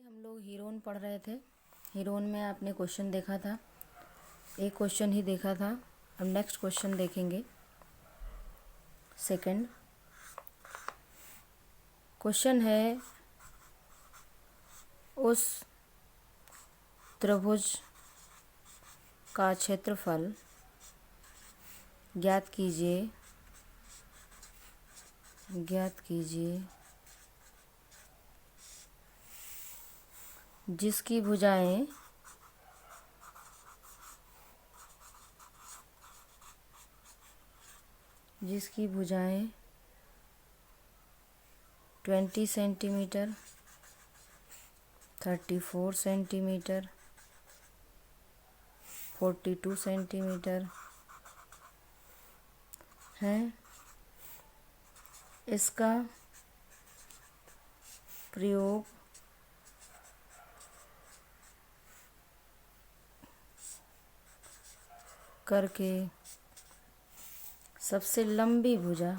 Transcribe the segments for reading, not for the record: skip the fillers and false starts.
हम लोग हीरोन पढ़ रहे थे। हीरोन में आपने क्वेश्चन देखा था, एक क्वेश्चन ही देखा था। अब नेक्स्ट क्वेश्चन देखेंगे। सेकंड क्वेश्चन है, उस त्रिभुज का क्षेत्रफल ज्ञात कीजिए जिसकी भुजाएं 20 सेंटीमीटर, 34 सेंटीमीटर, 42 सेंटीमीटर हैं। इसका प्रयोग करके सबसे लंबी भुजा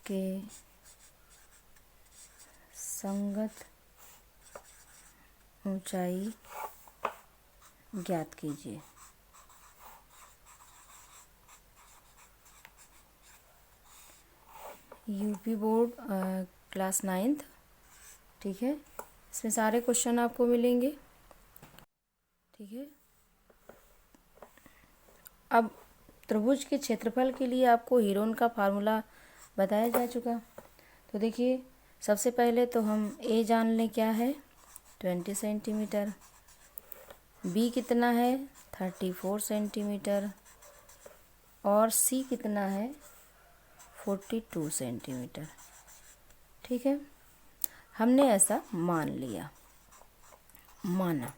के संगत ऊंचाई ज्ञात कीजिए। यूपी बोर्ड क्लास 9th, ठीक है। इसमें सारे क्वेश्चन आपको मिलेंगे, ठीक है। अब त्रिभुज के क्षेत्रफल के लिए आपको हीरोन का फार्मूला बताया जा चुका। तो देखिए, सबसे पहले तो हम ए जान लें क्या है, 20 सेंटीमीटर। बी कितना है, 34 सेंटीमीटर। और सी कितना है, 42 सेंटीमीटर, ठीक है। हमने ऐसा माना।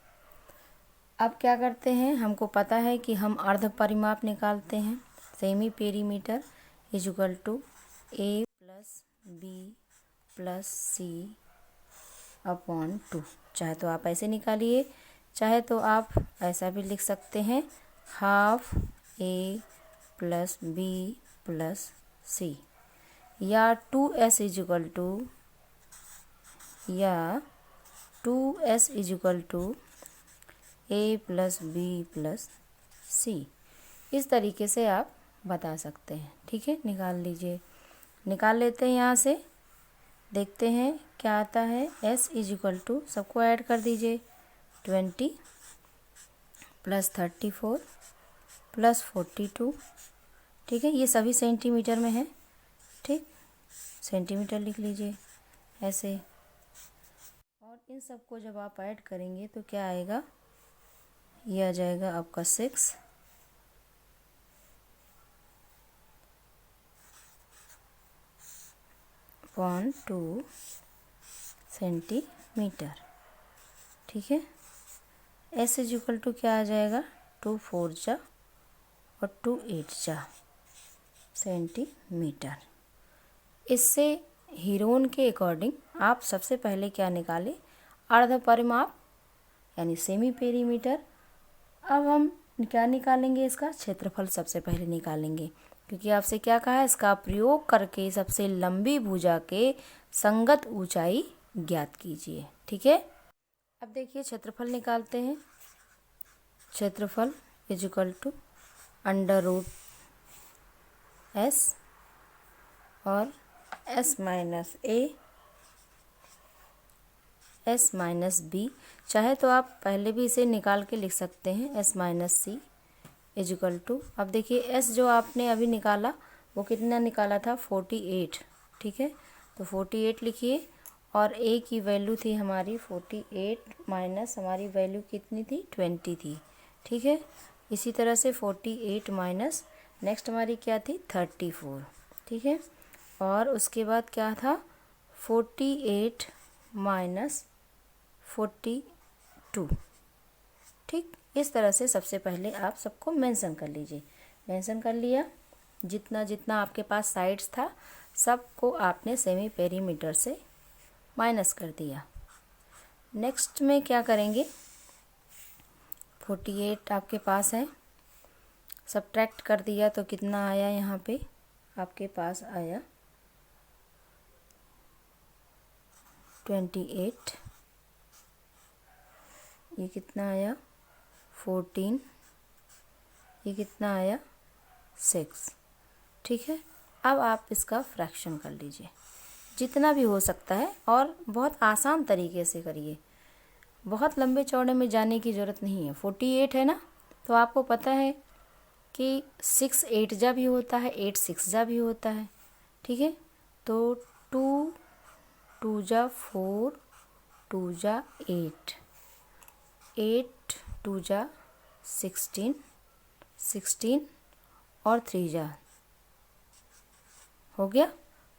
अब क्या करते हैं, हमको पता है कि हम अर्ध परिमाप निकालते हैं। Semi perimeter equal to A plus B plus C upon 2। चाहे तो आप ऐसे निकालिए, चाहे तो आप ऐसा भी लिख सकते हैं, half A plus B plus C, या 2s equal to A plus B plus C. इस तरीके से आप बता सकते हैं, ठीक है। निकाल लेते हैं। यहाँ से देखते हैं क्या आता है। s इक्वल टू, सबको ऐड कर दीजिए, 20 प्लस 34 प्लस 42, ठीक है। ये सभी सेंटीमीटर में है, ठीक। सेंटीमीटर लिख लीजिए ऐसे। और इन सबको जब आप ऐड करेंगे तो क्या आएगा, ये आ जाएगा आपका 6.2 सेंटीमीटर, ठीक है। एस इक्वल टू क्या आ जाएगा, 2 4 जा और 2 8 जा सेंटीमीटर। इससे हीरोन के अकॉर्डिंग आप सबसे पहले क्या निकालें, अर्ध परिमाप यानी सेमी पेरीमीटर। अब हम क्या निकालेंगे, इसका क्षेत्रफल सबसे पहले निकालेंगे, क्योंकि आपसे क्या कहा है, इसका प्रयोग करके सबसे लंबी भुजा के संगत ऊंचाई ज्ञात कीजिए, ठीक है। अब देखिए क्षेत्रफल निकालते हैं। क्षेत्रफल equal to under root S और एस माइनस बी। चाहे तो आप पहले भी इसे निकाल के लिख सकते हैं, S minus C equal to. अब देखिए एस जो आपने अभी निकाला वो कितना निकाला था, 48, ठीक है। तो 48 लिखिए, और ए की वैल्यू थी हमारी 48 माइनस हमारी वैल्यू कितनी थी, 20 थी, ठीक है। इसी तरह से 48 माइनस नेक्स्ट हमारी क्या थी, 34, ठीक है। और उसके बाद क्या था, 48 माइनस 42, ठीक। इस तरह से सबसे पहले आप सबको मेंशन कर लीजिए। मेंशन कर लिया, जितना जितना आपके पास साइड्स था सबको आपने सेमी पेरीमीटर से माइनस कर दिया। नेक्स्ट में क्या करेंगे, 48 आपके पास है, सब्ट्रैक्ट कर दिया तो कितना आया, यहाँ पे आपके पास आया 28, ये कितना आया 14, ये कितना आया 6। ठीक है, अब आप इसका फ्रैक्शन कर लीजिए जितना भी हो सकता है, और बहुत आसान तरीके से करिए, बहुत लंबे चौड़े में जाने की ज़रूरत नहीं है। 48 है ना, तो आपको पता है कि 6 8 जा भी होता है, 8 6 जा भी होता है। ठीक है, तो 2 2 जा 4, 2 जा 8, 8 2 जा 16, 16 और 3 जा हो गया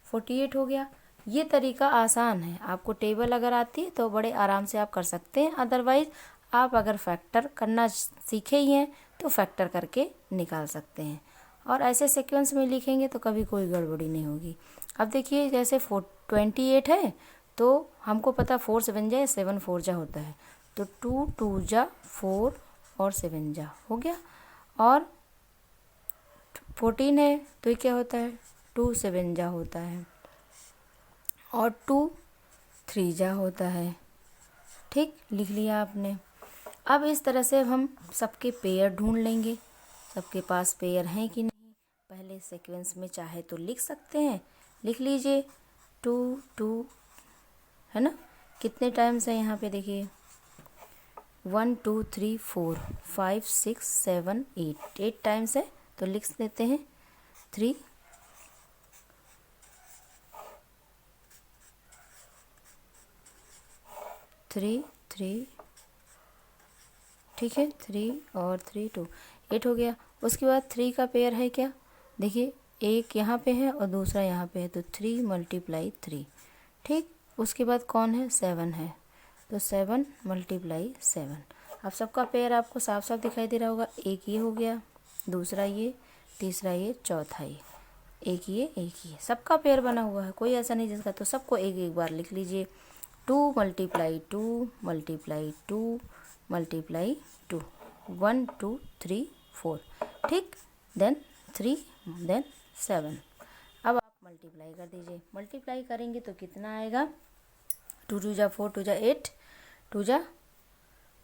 48 हो गया। ये तरीका आसान है, आपको टेबल अगर आती है तो बड़े आराम से आप कर सकते हैं। अदरवाइज़ आप अगर फैक्टर करना सीखे ही हैं तो फैक्टर करके निकाल सकते हैं, और ऐसे सीक्वेंस में लिखेंगे तो कभी कोई गड़बड़ी नहीं होगी। अब देखिए जैसे 28 है तो हमको पता 4 7 जा 7 4 जा होता है, तो 2 2 जा 4 और 7 जा हो गया। और 14 है तो ये क्या होता है 2 7 जा होता है, और 2 3 जा होता है। ठीक, लिख लिया आपने। अब इस तरह से हम सबके पेयर ढूंढ लेंगे, सबके पास पेयर हैं कि नहीं। पहले सीक्वेंस में चाहे तो लिख सकते हैं, लिख लीजिए 2 2 है ना, कितने टाइम्स है यहाँ पे देखिए 1 2 3 4 5 6 7 8, 8 टाइम्स है तो लिख देते हैं 3 3 3। ठीक है, 3 और 3 2 8 हो गया। उसके बाद 3 का पेयर है क्या, देखिए एक यहाँ पे है और दूसरा यहाँ पे है, तो 3 × 3। ठीक, उसके बाद कौन है 7 है, तो 7 × 7। अब सबका पेयर आपको साफ साफ दिखाई दे रहा होगा, एक ये हो गया, दूसरा ये, तीसरा ये, चौथा ये, एक ये, सबका पेयर बना हुआ है, कोई ऐसा नहीं जिसका। तो सबको एक एक बार लिख लीजिए 2 × 2 × 2 × 2 1 2 3 4। ठीक, देन 3 देन 7। अब आप मल्टीप्लाई कर दीजिए, मल्टीप्लाई करेंगे तो कितना आएगा 2 2 जा 4 2 जा 8 2 जा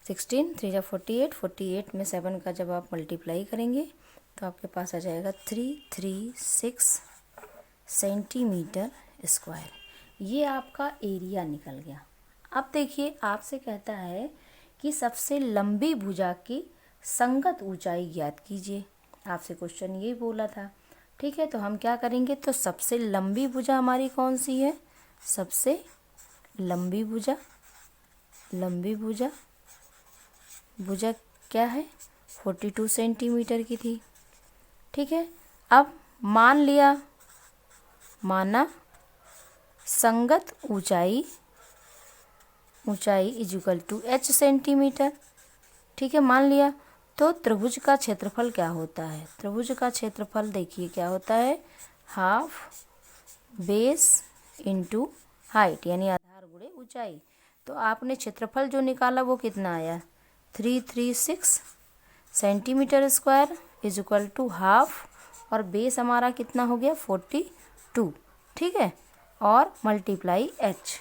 16 3 जा 48, 48 में 7 का जब आप मल्टीप्लाई करेंगे तो आपके पास आ जाएगा 336 सेंटीमीटर स्क्वायर। ये आपका एरिया निकल गया। अब देखिए आपसे कहता है कि सबसे लंबी भुजा की संगत ऊंचाई ज्ञात कीजिए, आपसे क्वेश्चन ये बोला था। ठीक है, तो हम क्या करेंगे, तो सबसे लंबी भुजा हमारी कौन सी है, सबसे लंबी भुजा, भुजा क्या है 42 सेंटीमीटर की थी। ठीक है, अब माना संगत ऊंचाई इक्वल टू h सेंटीमीटर। ठीक है, मान लिया। तो त्रिभुज का क्षेत्रफल क्या होता है, त्रिभुज का क्षेत्रफल देखिए क्या होता है, हाफ बेस इंटू हाइट, यानी आधार गुणे ऊंचाई। तो आपने क्षेत्रफल जो निकाला वो कितना आया 336 centimeter square is equal to half, और बेस हमारा कितना हो गया 42। ठीक है, और मल्टीप्लाई h,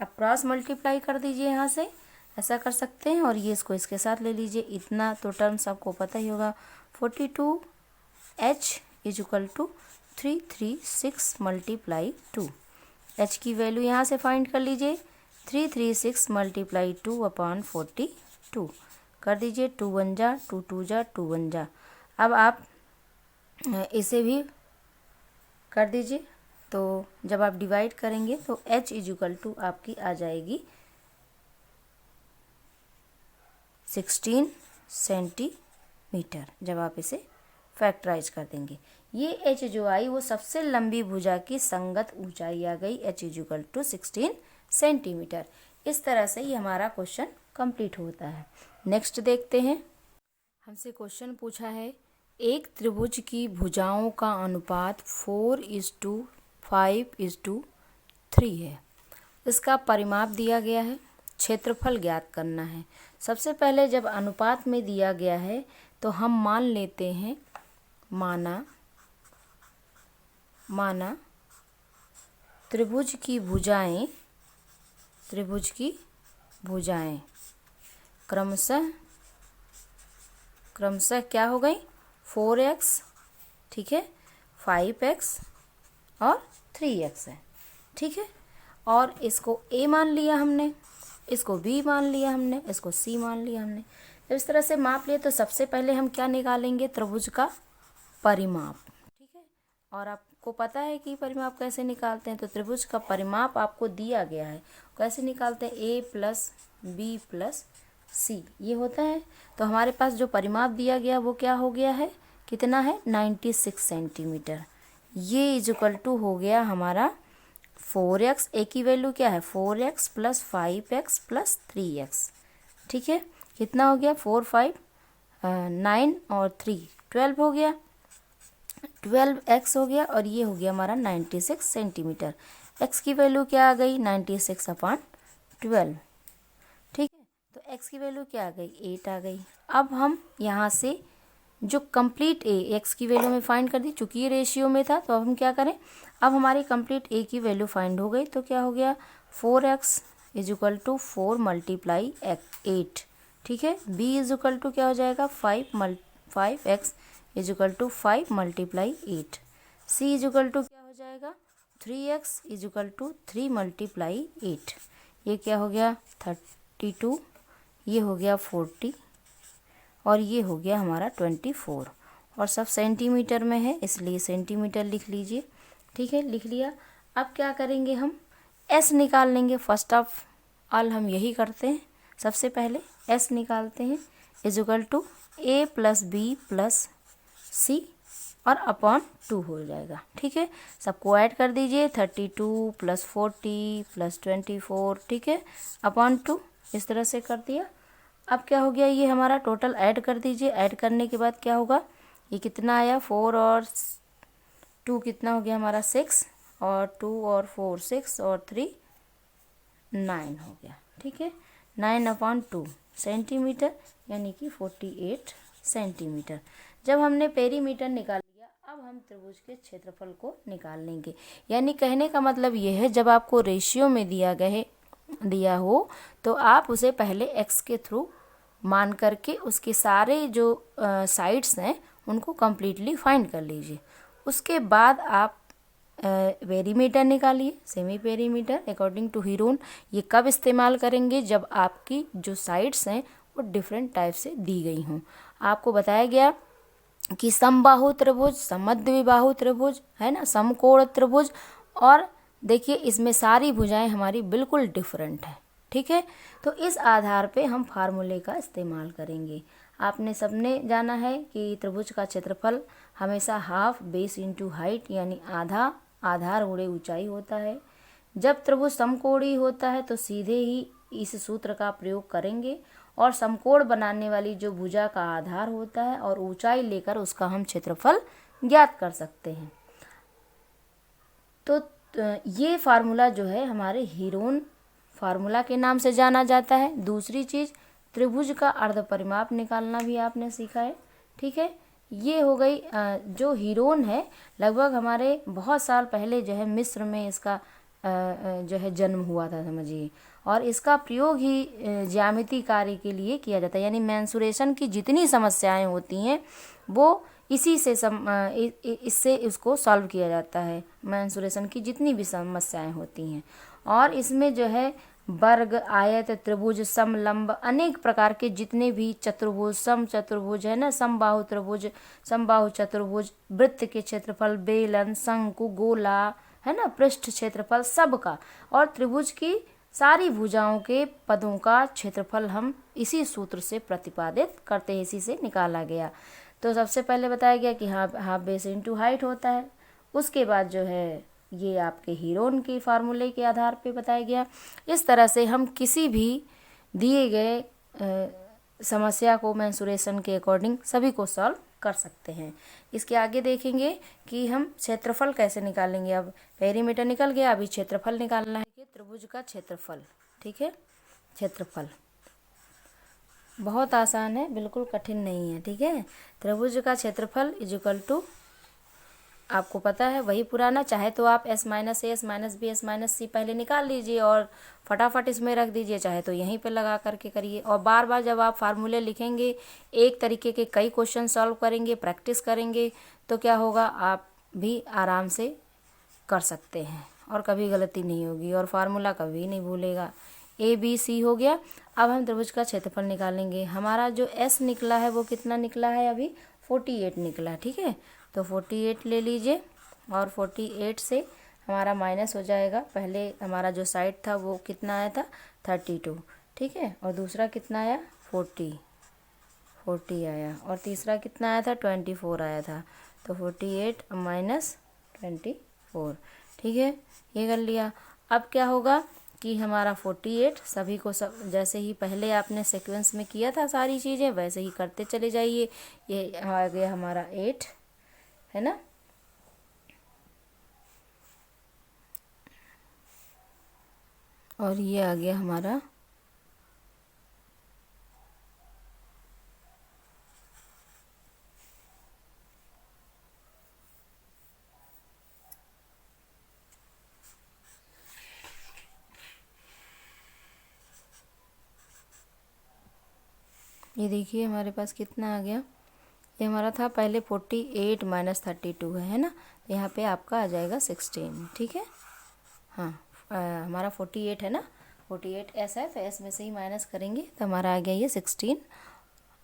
अब क्रॉस मल्टीप्लाई कर दीजिए, यहाँ से ऐसा कर सकते हैं, और ये इसको इसके साथ ले लीजिए। इतना तो टर्म्स आपको पता ही होगा, 42h is equal to 336 × 2। h की वैल्यू यहाँ से फाइंड कर लीजिए, 336 × 2/42 कर दीजिए, 2 1 जा 2 2 जा 2 1 जा। अब आप इसे भी कर दीजिए, तो जब आप डिवाइड करेंगे तो h इज इक्वल टू आपकी आ जाएगी 16 सेंटीमीटर, जब आप इसे फैक्टराइज कर देंगे। ये h जो आई वो सबसे लंबी भुजा की संगत ऊंचाई आ गई, h is equal to 16 centimeter. इस तरह से ही हमारा क्वेश्चन कंप्लीट होता है। नेक्स्ट देखते हैं, हमसे क्वेश्चन पूछा है एक त्रिभुज की भुजाओं का अनुपात 4:5:3 है। इसका परिमाप दिया गया है, क्षेत्रफल ज्ञात करना है। सबसे पहले जब अनुपात में दिया गया है तो हम मान लेते हैं माना त्रिभुज की भुजाएं क्रमशः क्या हो गई, 4x, ठीक है, 5x और 3x है, ठीक है। और इसको a मान लिया हमने, इसको b मान लिया हमने, इसको c मान लिया हमने। जब इस तरह से माप लिए तो सबसे पहले हम क्या निकालेंगे, त्रिभुज का परिमाप, ठीक है। और आपको पता है कि परिमाप कैसे निकालते हैं, तो त्रिभुज का परिमाप आपको दिया गया है, कैसे निकालते हैं, a plus b plus c, ये होता है। तो हमारे पास जो परिमाप दिया गया वो क्या हो गया है, कितना है, 96 सेंटीमीटर। ये इक्वल टू हो गया हमारा 4x, a की वैल्यू क्या है, 4x plus 5x plus 3x, ठीक है। कितना हो गया, 4 5 9 और 3 12 हो गया, 12x हो गया। और ये हो गया हमारा 96 सेंटीमीटर। x की वैल्यू क्या आ गई, 96/12, ठीक है। तो x की वैल्यू क्या आ गई, 8 आ गई। अब हम यहाँ से जो कंप्लीट a x की वैल्यू में फाइंड कर दी, चूंकि ये रेशियो में था, तो अब हम क्या करें, अब हमारी कंप्लीट a की वैल्यू फाइंड हो गई। तो क्या हो गया, 4x is equal to 4 multiply 8, ठीक है। b इज इक्वल टू क्या हो जाएगा, 5x is equal to 5 multiply 8। c is equal to क्या हो जाएगा, 3x is equal to 3 multiply 8। ये क्या हो गया, 32, ये हो गया 40 और ये हो गया हमारा 24। और सब सेंटीमीटर में है, इसलिए सेंटीमीटर लिख लीजिए, ठीक है, लिख लिया। अब क्या करेंगे, हम s निकाल लेंगे। फर्स्ट ऑफ ऑल हम यही करते हैं, सबसे पहले s निकालते हैं, is equal to a plus B plus C और अपॉन 2 हो जाएगा, ठीक है। सबको ऐड कर दीजिए, 32 प्लस 40 प्लस 24, ठीक है, अपॉन 2, इस तरह से कर दिया। अब क्या हो गया, ये हमारा टोटल ऐड कर दीजिए। ऐड करने के बाद क्या होगा, ये कितना आया, 4 और 2 कितना हो गया हमारा 6, और 2 और 4 6 और 3 9 हो गया, ठीक है। 9/2 सेंटीमीटर यानी कि 48 सेंटीमीटर। जब हमने पेरीमीटर निकाल लिया, अब हम त्रिभुज के क्षेत्रफल को निकाल लेंगे। यानी कहने का मतलब ये है, जब आपको रेशियो में दिया हो तो आप उसे पहले x के थ्रू मान करके उसके सारे जो साइड्स हैं उनको कम्प्लीटली फाइंड कर लीजिए। उसके बाद आप पेरीमीटर निकालिए, semi perimeter according to Heron. ये कब इस्तेमाल करेंगे, जब आपकी जो साइड्स हैं वो डिफरेंट टाइप से दी गई हों। आपको बताया गया कि समबाहु त्रिभुज, समद्विबाहु त्रिभुज, है ना, समकोण त्रिभुज, और देखिए इसमें सारी भुजाएं हमारी बिल्कुल डिफरेंट है, ठीक है। तो इस आधार पे हम फार्मूले का इस्तेमाल करेंगे। आपने सबने जाना है कि त्रिभुज का क्षेत्रफल हमेशा हाफ बेस इंटू हाइट यानी आधा आधार गुणे ऊंचाई होता है। जब त्रिभुज समकोणी होता है तो सीधे ही इस सूत्र का प्रयोग करेंगे और समकोण बनाने वाली जो भुजा का आधार होता है और ऊंचाई लेकर उसका हम क्षेत्रफल ज्ञात कर सकते हैं। तो ये फार्मूला जो है हमारे हीरोन फार्मूला के नाम से जाना जाता है। दूसरी चीज़, त्रिभुज का अर्ध परिमाप निकालना भी आपने सीखा है, ठीक है। ये हो गई जो हीरोन है, लगभग हमारे बहुत साल पहले जो है मिस्र में इसका जो है जन्म हुआ था, समझिए। और इसका प्रयोग ही ज्यामिति कार्य के लिए किया जाता है, यानी मेंसुरेशन की जितनी समस्याएं होती हैं वो इसी से इससे उसको सॉल्व किया जाता है। मेंसुरेशन की जितनी भी समस्याएं होती हैं, और इसमें जो है वर्ग, आयत, त्रिभुज, समलंब, अनेक प्रकार के जितने भी चतुर्भुज, सम चतुर्भुज है ना, समबाहु त्रिभुज, समबाहु चतुर्भुज, वृत्त के क्षेत्रफल, बेलन, शंकु, गोला, है ना, पृष्ठ क्षेत्रफल सबका, और त्रिभुज की सारी भुजाओं के पदों का क्षेत्रफल हम इसी सूत्र से प्रतिपादित करते हैं, इसी से निकाला गया। तो सबसे पहले बताया गया कि हाफ बेस इंटू हाइट होता है। उसके बाद जो है ये आपके हीरोन के फार्मूले के आधार पे बताया गया। इस तरह से हम किसी भी दिए गए समस्या को मेंसुरेशन के अकॉर्डिंग सभी को सॉल्व कर सकते हैं। इसके आगे देखेंगे कि हम क्षेत्रफल कैसे निकालेंगे। अब पेरीमीटर निकल गया, अभी क्षेत्रफल निकालना है कि त्रिभुज का क्षेत्रफल, ठीक है, क्षेत्रफल। बहुत आसान है, बिल्कुल कठिन नहीं है। ठीक है, त्रिभुज का क्षेत्रफल इक्वल टू, आपको पता है वही पुराना, चाहे तो आप s minus A S minus B S minus C पहले निकाल लीजिए और फटाफट इसमें रख दीजिए, चाहे तो यहीं पे लगा करके करिए। और बार बार जब आप फार्मूले लिखेंगे, एक तरीके के कई क्वेश्चन सॉल्व करेंगे, प्रैक्टिस करेंगे, तो क्या होगा, आप भी आराम से कर सकते हैं और कभी गलती नहीं होगी और फार्मूला कभी नहीं भूलेगा। ए बी सी हो गया। अब हम त्रिभुज का क्षेत्रफल निकालेंगे। हमारा जो एस निकला है वो कितना निकला है, अभी 48 निकला। ठीक है, तो 48 ले लीजिए और 48 से हमारा माइनस हो जाएगा। पहले हमारा जो साइड था वो कितना आया था, 32। ठीक है, और दूसरा कितना आया, 40 आया, और तीसरा कितना आया था, 24 आया था। तो 48 माइनस 24। ठीक है, ये कर लिया। अब क्या होगा कि हमारा 48 सभी को सब जैसे ही पहले आपने सीक्वेंस में किया था सारी चीज़ें वैसे ही करते चले जाइए। ये आ गया हमारा 8, है ना। और ये आ गया हमारा ये देखिए हमारे पास कितना आ गया। ये हमारा था पहले 48 माइनस 32 है ना, तो यहाँ पे आपका आ जाएगा 16। ठीक है, हाँ हमारा 48 है ना, 48 एस है, तो एस में से ही माइनस करेंगे तो हमारा आ गया ये 16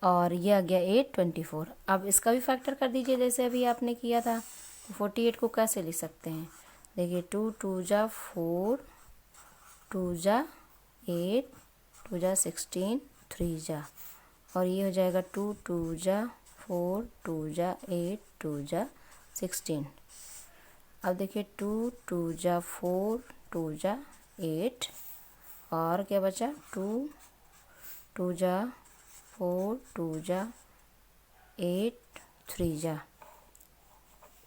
और ये आ गया 8 24। अब इसका भी फैक्टर कर दीजिए जैसे अभी आपने किया था। तो 48 को कैसे लिख सकते हैं, देखिए 2 2 जा 4, 2 जा 8, 2 जा 16, 3 जा, और ये हो जाएगा 2 2 जा 4, 2 जा 8, 2 जा 16। अब देखिए 2 2 जा 4, 2 जा 8, और क्या बचा, 2 2 जा 4, 2 जा 8, 3 जा।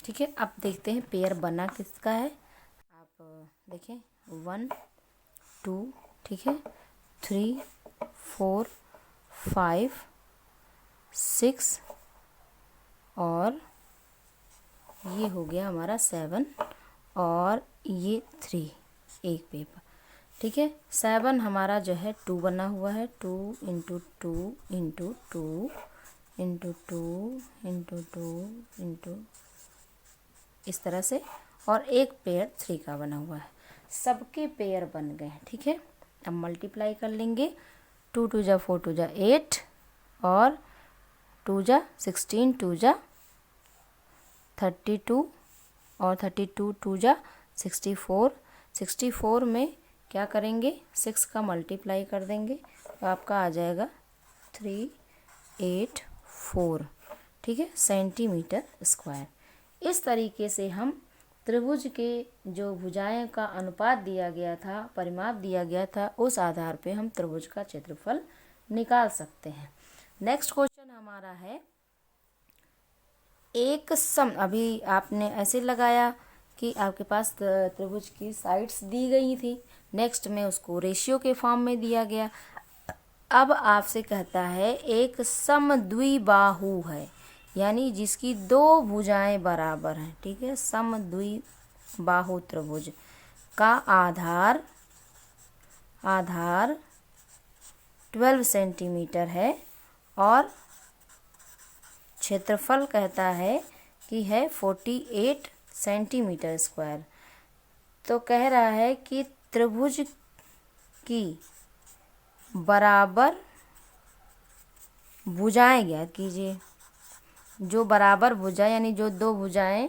ठीक है, अब देखते हैं पेयर बना किसका है। आप देखें 1 2, ठीक है, 3 4 5 6 और ये हो गया हमारा 7 और ये 3, एक पेपर। ठीक है, 7 हमारा जो है 2 बना हुआ है, 2 into 2 into 2 into 2 into 2 into इस तरह से, और एक पेयर 3 का बना हुआ है। सबके पेयर बन गए। ठीक है, अब मल्टीप्लाई कर लेंगे। 2 2 जा 4, 2 जा 8 और 2 जा 16, 2 जा 32 और 32 2 जा 64। 64 में क्या करेंगे, 6 का मल्टीप्लाई कर देंगे तो आपका आ जाएगा 384। ठीक है, सेंटीमीटर स्क्वायर। इस तरीके से हम त्रिभुज के जो भुजाएं का अनुपात दिया गया था, परिमाप दिया गया था, उस आधार पे हम त्रिभुज का क्षेत्रफल निकाल सकते हैं। नेक्स्ट क्वेश्चन हमारा है एक सम। अभी आपने ऐसे लगाया कि आपके पास त्रिभुज की साइड्स दी गई थी, नेक्स्ट में उसको रेशियो के फॉर्म में दिया गया। अब आपसे कहता है एक समद्विबाहु है, यानी जिसकी 2 भुजाएं बराबर हैं। ठीक है, समद्विबाहु त्रिभुज का आधार 12 सेंटीमीटर है और क्षेत्रफल कहता है कि है 48 सेंटीमीटर स्क्वायर। तो कह रहा है कि त्रिभुज की बराबर भुजाएं ज्ञात कीजिए। जो बराबर भुजा यानी जो 2 भुजाएं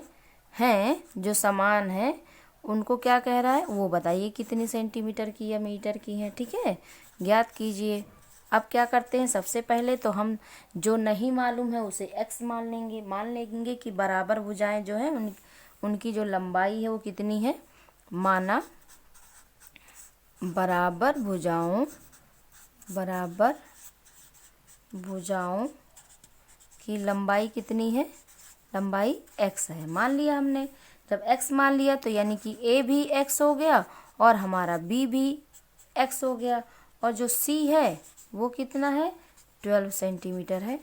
हैं जो समान हैं, उनको क्या कह रहा है वो बताइए कितनी सेंटीमीटर की या मीटर की है। ठीक है, ज्ञात कीजिए। अब क्या करते हैं, सबसे पहले तो हम जो नहीं मालूम है उसे x मान लेंगे कि बराबर भुजाएं जो है उनकी जो लंबाई है वो कितनी है। माना बराबर भुजाओं की लंबाई कितनी है, लंबाई x है, मान लिया हमने। जब x मान लिया तो यानी कि a भी x हो गया और हमारा b भी x हो गया, और जो c है वो कितना है 12 सेंटीमीटर है।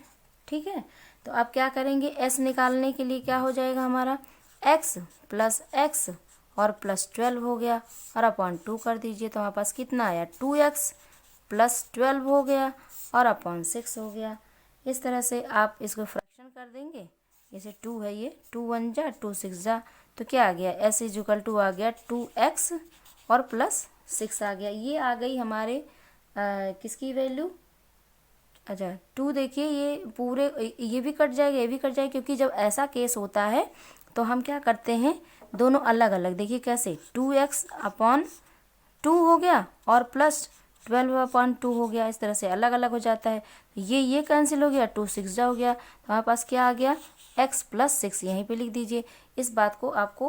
ठीक है, तो आप क्या करेंगे, एस निकालने के लिए क्या हो जाएगा हमारा, एक्स प्लस एक्स और प्लस 12 हो गया और अपॉन 2 कर दीजिए, तो हमारे पास कितना आया, 2x प्लस 12 हो गया और अपॉन 6 हो गया। इस तरह से आप इसको फ्रैक्शन कर देंगे, जैसे 2 है ये, 2 1 जा 2 6 जा, तो क्या आ गया, एस इज इक्वल टू आ गया 2x और प्लस 6 आ गया। ये आ गई हमारे किसकी वैल्यू, अच्छा 2, देखिए ये पूरे, ये भी कट जाएगा, ये भी कट जाएगा, क्योंकि जब ऐसा केस होता है तो हम क्या करते हैं, दोनों अलग अलग, देखिए कैसे, 2x अपॉन 2 हो गया और प्लस 12 अपॉन 2 हो गया, इस तरह से अलग अलग हो जाता है। ये कैंसिल हो गया, 2 6 जा हो गया, तो हमारे पास क्या आ गया, x प्लस 6, यहीं पे लिख दीजिए। इस बात को आपको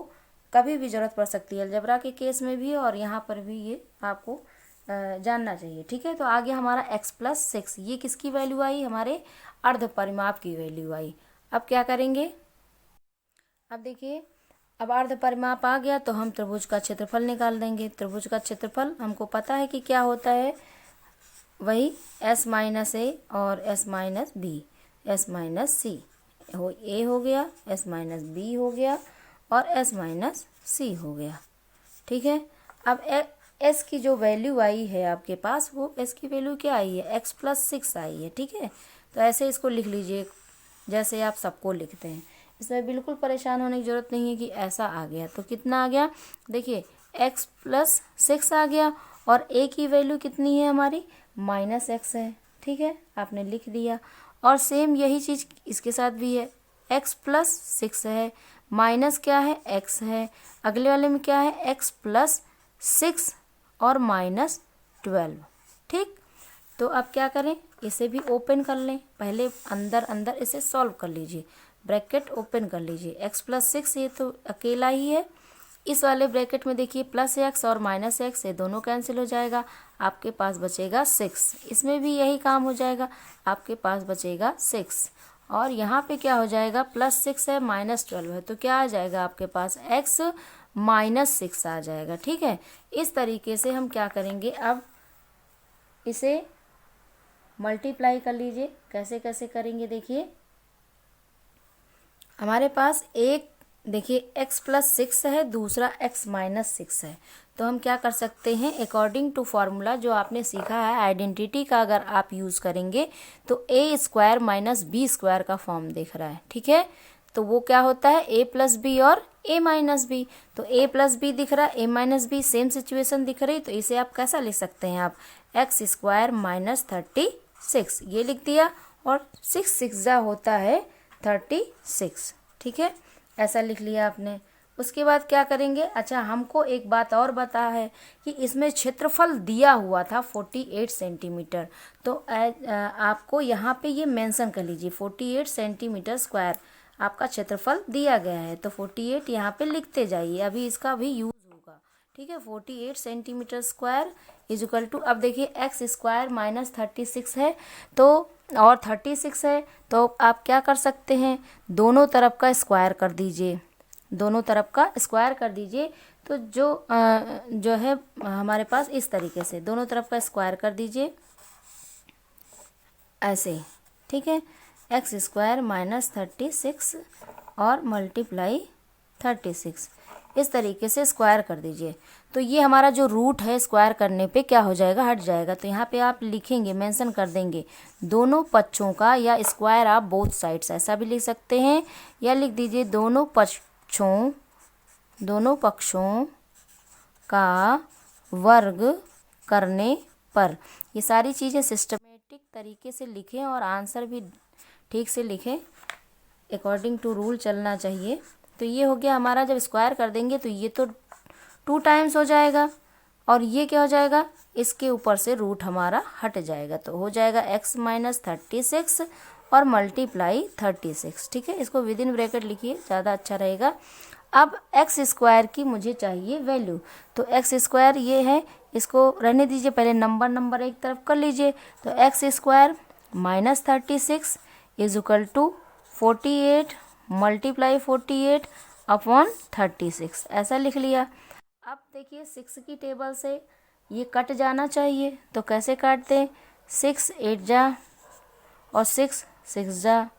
कभी भी ज़रूरत पड़ सकती है, अलजेब्रा के केस में भी और यहाँ पर भी ये आपको जानना चाहिए। ठीक है, तो आगे हमारा x प्लस 6, ये किसकी वैल्यू आई, हमारे अर्ध परिमाप की वैल्यू आई। अब क्या करेंगे, अब देखिए, अब अर्ध परिमाप आ गया तो हम त्रिभुज का क्षेत्रफल निकाल देंगे। त्रिभुज का क्षेत्रफल हमको पता है कि क्या होता है, वही s माइनस ए और s minus B, s minus C हो, ए हो गया, s माइनस बी हो गया और s माइनस सी हो गया। ठीक है, अब s की जो वैल्यू आई है आपके पास, वो s की वैल्यू क्या आई है, x प्लस 6 आई है। ठीक है, तो ऐसे इसको लिख लीजिए जैसे आप सबको लिखते हैं, इसमें बिल्कुल परेशान होने की ज़रूरत नहीं है कि ऐसा आ गया तो कितना आ गया, देखिए x प्लस 6 आ गया और a की वैल्यू कितनी है हमारी, माइनस x है। ठीक है, आपने लिख दिया, और सेम यही चीज़ इसके साथ भी है, x प्लस 6 है, माइनस क्या है, x है, अगले वाले में क्या है, x प्लस 6 और माइनस 12। ठीक, तो अब क्या करें, इसे भी ओपन कर लें, पहले अंदर अंदर इसे सॉल्व कर लीजिए, ब्रैकेट ओपन कर लीजिए, x प्लस 6 ये तो अकेला ही है, इस वाले ब्रैकेट में देखिए प्लस x और माइनस x, ये दोनों कैंसिल हो जाएगा, आपके पास बचेगा 6, इसमें भी यही काम हो जाएगा, आपके पास बचेगा 6 और यहाँ पे क्या हो जाएगा, प्लस 6 है माइनस 12 है, तो क्या आ जाएगा आपके पास, x माइनस 6 आ जाएगा। ठीक है, इस तरीके से हम क्या करेंगे, अब इसे मल्टीप्लाई कर लीजिए, कैसे कैसे करेंगे, देखिए हमारे पास एक, देखिए x प्लस 6 है, दूसरा x माइनस 6 है, तो हम क्या कर सकते हैं, अकॉर्डिंग टू फार्मूला जो आपने सीखा है आइडेंटिटी का, अगर आप यूज़ करेंगे तो a square minus B square का फॉर्म दिख रहा है। ठीक है, तो वो क्या होता है, a प्लस बी और a माइनस बी, तो a प्लस बी दिख रहा है, a minus B same situation दिख रही, तो इसे आप कैसा लिख सकते हैं, आप x स्क्वायर माइनस 36 ये लिख दिया, और 6 6 जा होता है 36। ठीक है, ऐसा लिख लिया आपने। उसके बाद क्या करेंगे, अच्छा हमको एक बात और बता है कि इसमें क्षेत्रफल दिया हुआ था 48 सेंटीमीटर, तो आपको यहाँ पे ये मेंशन कर लीजिए, 48 सेंटीमीटर स्क्वायर आपका क्षेत्रफल दिया गया है, तो 48 यहाँ पे लिखते जाइए, अभी इसका भी यूज़ होगा। ठीक है, 48 centimeter square is equal to, अब देखिए एक्स स्क्वायर माइनस 36 है तो, और 36 है, तो आप क्या कर सकते हैं, दोनों तरफ का स्क्वायर कर दीजिए, दोनों तरफ का स्क्वायर कर दीजिए, तो जो है हमारे पास इस तरीके से दोनों तरफ का स्क्वायर कर दीजिए ऐसे। ठीक है, एक्स स्क्वायर माइनस 36 और मल्टीप्लाई 36, इस तरीके से स्क्वायर कर दीजिए, तो ये हमारा जो रूट है स्क्वायर करने पे क्या हो जाएगा, हट जाएगा, तो यहाँ पे आप लिखेंगे, मेंशन कर देंगे दोनों पक्षों का, या स्क्वायर आप बोथ साइड्स ऐसा भी लिख सकते हैं, या लिख दीजिए दोनों पक्षों का वर्ग करने पर। ये सारी चीज़ें सिस्टमेटिक तरीके से लिखें और आंसर भी ठीक से लिखें, अकॉर्डिंग टू रूल चलना चाहिए। तो ये हो गया हमारा, जब स्क्वायर कर देंगे तो ये तो 2 टाइम्स हो जाएगा, और ये क्या हो जाएगा, इसके ऊपर से रूट हमारा हट जाएगा, तो हो जाएगा x माइनस 36 और मल्टीप्लाई 36। ठीक है, इसको विद इन ब्रैकेट लिखिए, ज़्यादा अच्छा रहेगा। अब एक्स स्क्वायर की मुझे चाहिए वैल्यू, तो एक्स स्क्वायर ये है, इसको रहने दीजिए, पहले नंबर एक तरफ कर लीजिए, तो X square minus 36 is equal to 48 multiply 48 upon 36, ऐसा लिख लिया। अब देखिए 6 की टेबल से ये कट जाना चाहिए, तो कैसे काटते हैं, 6 8 जा और 6 6 जा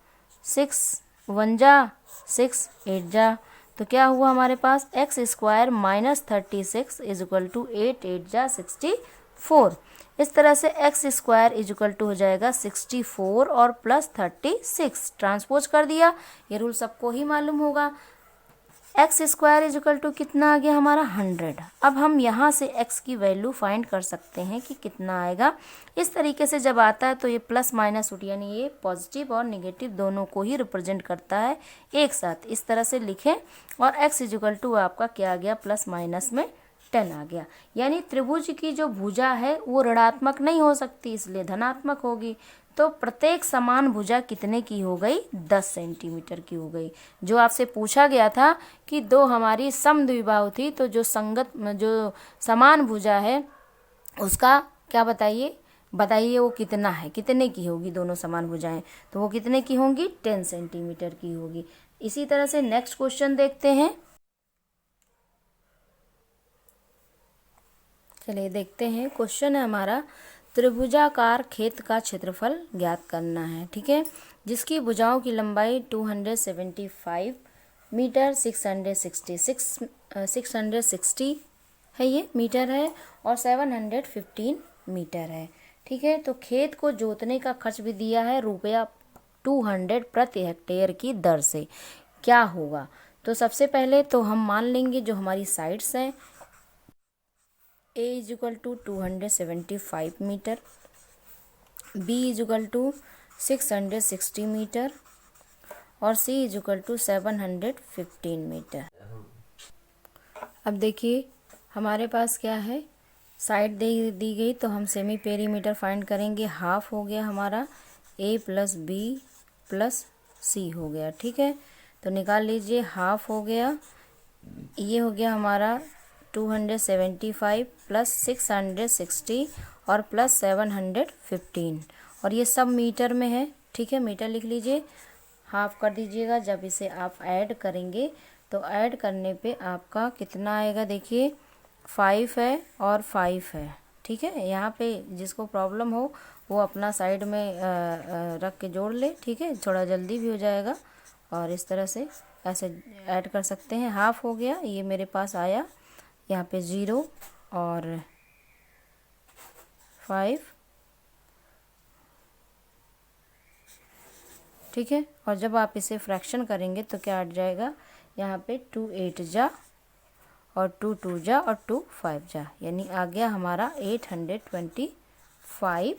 6 1 जा 6 8 जा, तो क्या हुआ हमारे पास x square minus 36 is equal to 8 8 जा 64। इस तरह से x square is equal to हो जाएगा 64 और प्लस 36, ट्रांसपोज कर दिया। ये रूल सबको ही मालूम होगा। X square is equal to कितना आ गया हमारा 100। अब हम यहाँ से एक्स की वैल्यू फाइंड कर सकते हैं कि कितना आएगा। इस तरीके से जब आता है तो ये प्लस माइनस रूट यानी ये पॉजिटिव और नेगेटिव दोनों को ही रिप्रेजेंट करता है एक साथ। इस तरह से लिखें और एक्स इज इक्वल टू आपका क्या आ गया, प्लस माइनस में 10 आ गया। यानी त्रिभुज की जो भुजा है वो ऋणात्मक नहीं हो सकती, इसलिए धनात्मक होगी। तो प्रत्येक समान भुजा कितने की हो गई, 10 सेंटीमीटर की हो गई। जो आपसे पूछा गया था कि दो हमारी समद्विबाहु थी, तो जो समान भुजा है उसका क्या बताइए वो कितना है, कितने की होगी दोनों समान भुजाएं, तो वो कितने की होंगी, 10 सेंटीमीटर की होगी। इसी तरह से नेक्स्ट क्वेश्चन देखते हैं। चलिए देखते हैं, क्वेश्चन है हमारा त्रिभुजाकार खेत का क्षेत्रफल ज्ञात करना है। ठीक है, जिसकी भुजाओं की लंबाई 275 मीटर 660 है, ये मीटर है, और 715 मीटर है। ठीक है, तो खेत को जोतने का खर्च भी दिया है रुपया 200 प्रति हेक्टेयर की दर से। क्या होगा, तो सबसे पहले तो हम मान लेंगे जो हमारी साइड्स हैं, A is equal to 275 meter, B is equal to 660 meter और C is equal to 715 meter. अब देखिए हमारे पास क्या है, साइड दी गई तो हम सेमी पेरीमीटर फाइंड करेंगे। हाफ हो गया हमारा A plus B plus C हो गया। ठीक है, तो निकाल लीजिए, हाफ हो गया, ये हो गया हमारा 275 प्लस 660 और प्लस 715, और ये सब मीटर में है। ठीक है, मीटर लिख लीजिए, हाफ कर दीजिएगा। जब इसे आप ऐड करेंगे तो ऐड करने पे आपका कितना आएगा, देखिए 5 है और 5 है। ठीक है, यहाँ पे जिसको प्रॉब्लम हो वो अपना साइड में रख के जोड़ ले। ठीक है, थोड़ा जल्दी भी हो जाएगा, और इस तरह से ऐसे ऐड कर सकते हैं। हाफ हो गया, ये मेरे पास आया यहाँ पे 0 और 5। ठीक है, और जब आप इसे फ्रैक्शन करेंगे तो क्या आ जाएगा, यहाँ पे 2 8 जा और 2 2 जा और 2 5 जा, यानी आ गया हमारा 825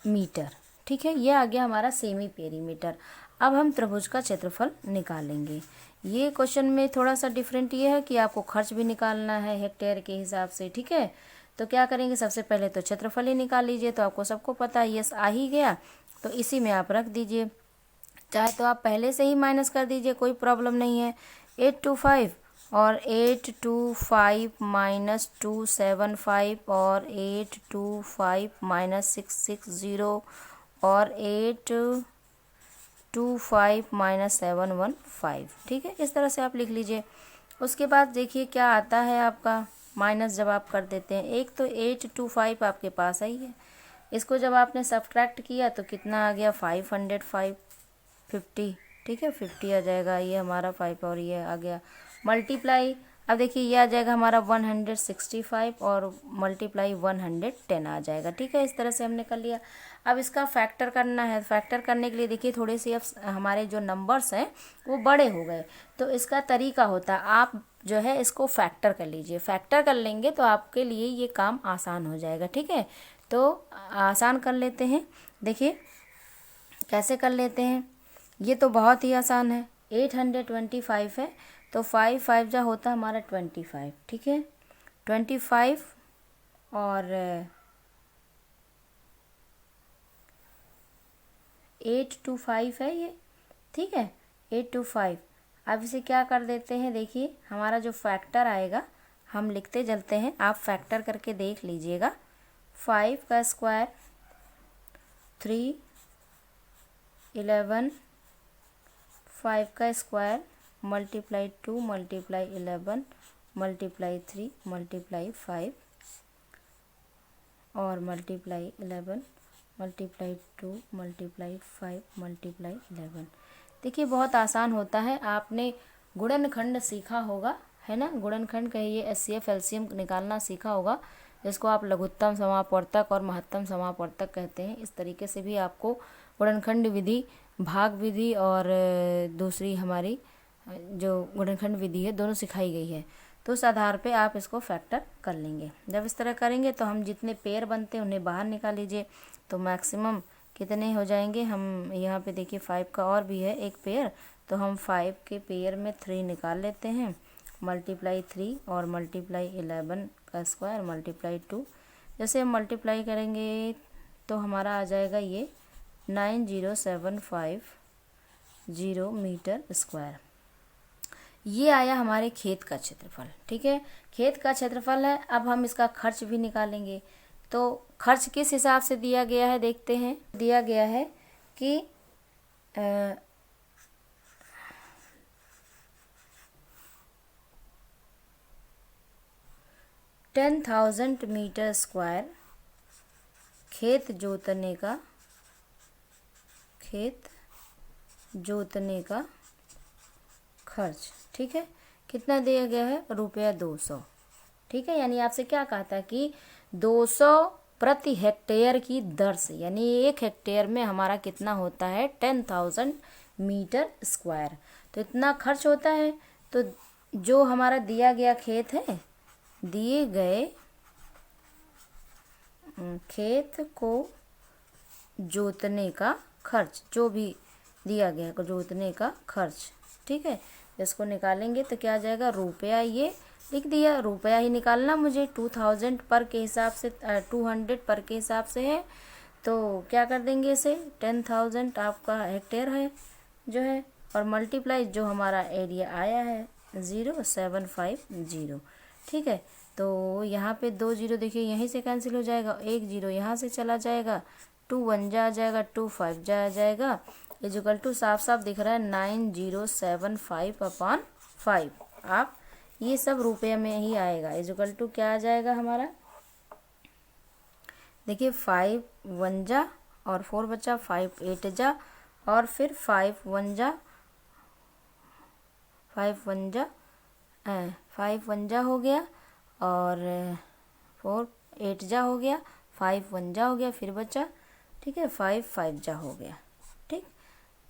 मीटर। ठीक है, ये आ गया हमारा सेमी पेरीमीटर। अब हम त्रिभुज का क्षेत्रफल निकालेंगे। ये क्वेश्चन में थोड़ा सा डिफरेंट ये है कि आपको खर्च भी निकालना है हेक्टेयर के हिसाब से। ठीक है, तो क्या करेंगे, सबसे पहले तो क्षेत्रफल ही निकाल लीजिए। तो आपको सबको पता है, यस आ ही गया, तो इसी में आप रख दीजिए। चाहे तो आप पहले से ही माइनस कर दीजिए, कोई प्रॉब्लम नहीं है। 825 और 825 माइनस 275 और 825 माइनस 660 और 825 माइनस 715। ठीक है, इस तरह से आप लिख लीजिए। उसके बाद देखिए क्या आता है आपका माइनस, जब आप कर देते हैं एक तो 825 आपके पास आई है, इसको जब आपने सब्ट्रैक्ट किया तो कितना आ गया 550। ठीक है, 50 आ जाएगा, ये हमारा 5 और ये आ गया मल्टीप्लाई। अब देखिए ये आ जाएगा हमारा 165 और मल्टीप्लाई 110 आ जाएगा। ठीक है, इस तरह से हमने कर लिया। अब इसका फैक्टर करना है। फैक्टर करने के लिए देखिए थोड़े से अब हमारे जो नंबर्स हैं वो बड़े हो गए, तो इसका तरीका होता है आप जो है इसको फैक्टर कर लीजिए। फैक्टर कर लेंगे तो आपके लिए ये काम आसान हो जाएगा। ठीक है, तो आसान कर लेते हैं। देखिए कैसे कर लेते हैं, ये तो बहुत ही आसान है। 825 है तो 5 5 जा होता है हमारा 25। ठीक है, 25 और 825 है ये। ठीक है, 825। अब इसे क्या कर देते हैं, देखिए हमारा जो फैक्टर आएगा हम लिखते चलते हैं, आप फैक्टर करके देख लीजिएगा। 5 का स्क्वायर 3 11, 5 का square multiply 2 multiply 11 multiply 3 multiply 5 और मल्टीप्लाई 11 मल्टीप्लाई 2 मल्टीप्लाई 5 मल्टीप्लाई 11। देखिए बहुत आसान होता है, आपने गुणनखंड सीखा होगा, है ना। गुणनखंड कहिए एचसीएफ एलसीएम निकालना सीखा होगा, जिसको आप लघुत्तम समापवर्तक और महत्तम समापवर्तक कहते हैं। इस तरीके से भी आपको गुणनखंड विधि, भाग विधि और दूसरी हमारी जो गुणनखंड विधि है दोनों सिखाई गई है। तो उस आधार पे आप इसको फैक्टर कर लेंगे। जब इस तरह करेंगे तो हम जितने पेयर बनते हैं उन्हें बाहर निकाल लीजिए, तो मैक्सिमम कितने हो जाएंगे। हम यहाँ पे देखिए 5 का और भी है एक पेयर, तो हम 5 के पेयर में 3 निकाल लेते हैं, मल्टीप्लाई 3 और मल्टीप्लाई 11 का स्क्वायर मल्टीप्लाई 2। जैसे हम मल्टीप्लाई करेंगे तो हमारा आ जाएगा ये 90750 मीटर स्क्वायर। ये आया हमारे खेत का क्षेत्रफल, ठीक है। खेत का क्षेत्रफल है। अब हम इसका खर्च भी निकालेंगे। तो खर्च किस हिसाब से दिया गया है देखते हैं। दिया गया है कि 10,000 मीटर स्क्वायर खेत जोतने का खर्च, ठीक है। कितना दिया गया है, ₹200, ठीक है। यानी आपसे क्या कहा था कि 200 प्रति हेक्टेयर की दर से, यानी 1 हेक्टेयर में हमारा कितना होता है 10,000 मीटर स्क्वायर। तो इतना खर्च होता है। तो जो हमारा दिया गया खेत है, दिए गए खेत को जोतने का खर्च, जो भी दिया गया को जोतने का खर्च, ठीक है। इसको निकालेंगे तो क्या आ जाएगा, रुपया, ये लिख दिया, रुपया ही निकालना मुझे। 2000 पर के हिसाब से 200 पर के हिसाब से है, तो क्या कर देंगे इसे, 10,000 आपका हेक्टेयर है जो है, और मल्टीप्लाई जो हमारा एरिया आया है 0750, ठीक है। तो यहाँ पे 2 0 देखिए यहीं से कैंसिल हो जाएगा, 1 0 यहाँ से चला जाएगा, 2 1 जा जाएगा, 2 5 जा जाएगा, इजुकल टू साफ साफ दिख रहा है 9075/5। आप ये सब रुपये में ही आएगा। इजुकल टू क्या आ जाएगा हमारा, देखिए 5 1 जा और 4 बचा, 5 8 जा और फिर 5 1 जा हो गया, और 4 8 जा हो गया, 5 1 जा हो गया, फिर बचा, ठीक है, 5 5 जा हो गया, ठीक।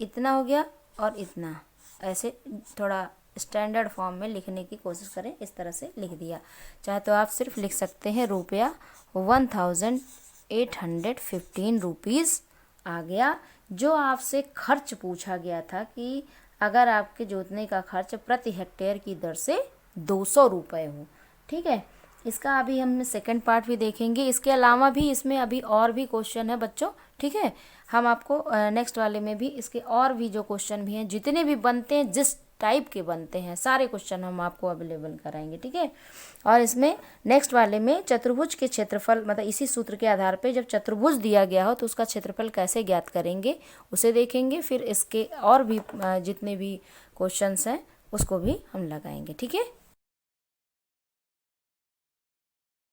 इतना हो गया और इतना, ऐसे थोड़ा स्टैंडर्ड फॉर्म में लिखने की कोशिश करें। इस तरह से लिख दिया, चाहे तो आप सिर्फ लिख सकते हैं रुपया 1815 रुपीज़ आ गया। जो आपसे खर्च पूछा गया था कि अगर आपके जोतने का खर्च प्रति हेक्टेयर की दर से 200 रुपये हो, ठीक है। इसका अभी हम सेकंड पार्ट भी देखेंगे। इसके अलावा भी इसमें अभी और भी क्वेश्चन है बच्चों, ठीक है। हम आपको नेक्स्ट वाले में भी इसके और भी जो क्वेश्चन भी हैं, जितने भी बनते हैं, जिस टाइप के बनते हैं, सारे क्वेश्चन हम आपको अवेलेबल कराएंगे, ठीक है। और इसमें नेक्स्ट वाले में चतुर्भुज के क्षेत्रफल, मतलब इसी सूत्र के आधार पे जब चतुर्भुज दिया गया हो तो उसका क्षेत्रफल कैसे ज्ञात करेंगे उसे देखेंगे। फिर इसके और भी जितने भी क्वेश्चंस हैं उसको भी हम लगाएंगे, ठीक है।